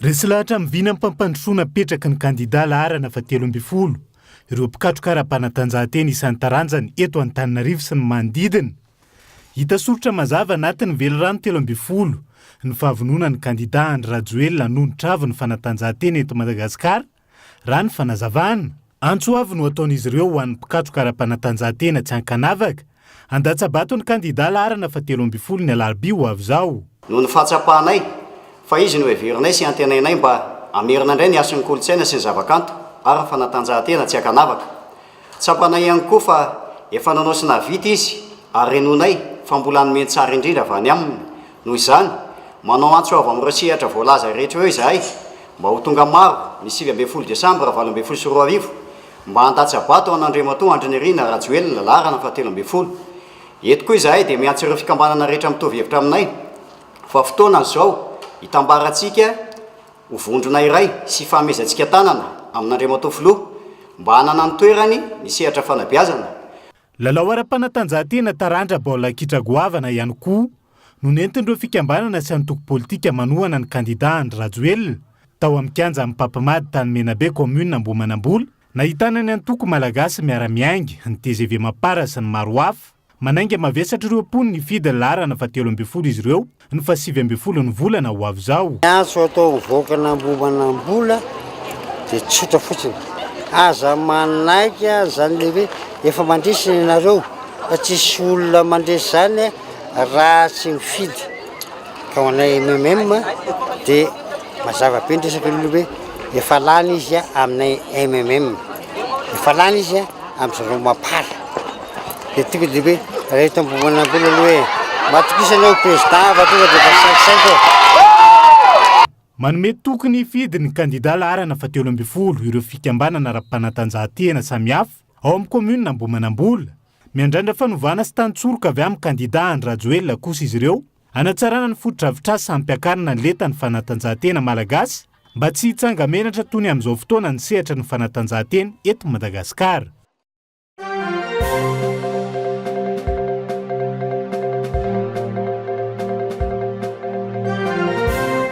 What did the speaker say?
Resy lahatra mivina mpampandrosoana petraka ny kandida laharana fa 12 ireo mpikatroka ara-panatanjahantena isan'ny taranjany eto Antananarivo sy ny manodidina. Hita soratra mazava anatin'ny velorano 12 ny fahavonona ny kandida Andry Rajoelina noho ny travo ny fanatanjahantena eto Madagasikara raha ny fanazavana. Antso avy no ataon'izy ireo ho an'ny mpikatroka ara-panatanjahantena tsy ankanavaka handatsabato ny kandida laharana fa 13 ny alarobia ho avy zao. Noho ny fahatsapahanay fa izy no heverinay sy antenainay mba amerina indray ny ason'ny kolontsaina sy ny zavakanto ary ny fanatanjahantena tsy ankanavaka. Tsapanay ihany koa fa efa nanao sy navita izy ary renonay fa mbola hanome tsara indrindra avy any aminy. Noho izany manao antso avy amin'ireo sehatra voalaza rehetra eo izahay mba ho tonga maro ny 12 Desambra 2024 mba handatsabato an'Andriamatoa Andry Nirina Rajoelina laharana fa 13. Eto koa izahay dia miantso ireo fikambanana rehetra mitovy hevitra aminay fa fotoana izao hitambarantsika ho vondrona iray sy fahamezantsika tanana amin'Andriamatoa filoha mba hanana ny toerany ny sehatra fanabeazana. Lalao ara-panatanjahantena taranja baolina kitra goavana ihany koa no nentin'ireo fikambanana sy antoko politika Manohana ny kandida Andry Rajoelina tao amin'ny kianja amin'ny Pampamady tany Menabe commune ambohimanambola nahitana ny antoko malagasy miara-miaingy ny TGV Mapara sy ny maro hafa. Manainga mavesatra ireo pony ny fidy laharana fa 13 izy ireo ny fa 17 ny volana ho avy zao. Antso atao vokana ambohimanambola dia tsotra fotsiny. Aza manaiky zany lehibe efa mandresina ianareo fa tsisy olona mandresy zany raha tsy mifidy. Ka ho anay MMM dia mazava be ny resaka lehibe efa lany izy aminay MMM. Efa lany izy amin'izareo Mapara. Dia tonga dia hoe rehetra ambohimanambola aloha hoe matokisanao président va tonga dia 5 manome tokony fidy ny kandida laharana fa 13 ireo fikambanana ara-panatanjahantena samihafa ao amin'ny commune Ambohimanambola. Miandrandra fanovana sy tantsoroka avy amin'ny kandida Andry Rajoelina kosa izy ireo hanatsarana ny foto-drafitr'asa sampiakarana ny letan'ny fanatanjahantena malagasy mba tsy hitsanga menatra toy ny amin'izao fotoana ny sehatra ny fanatanjahantena eto Madagasikara.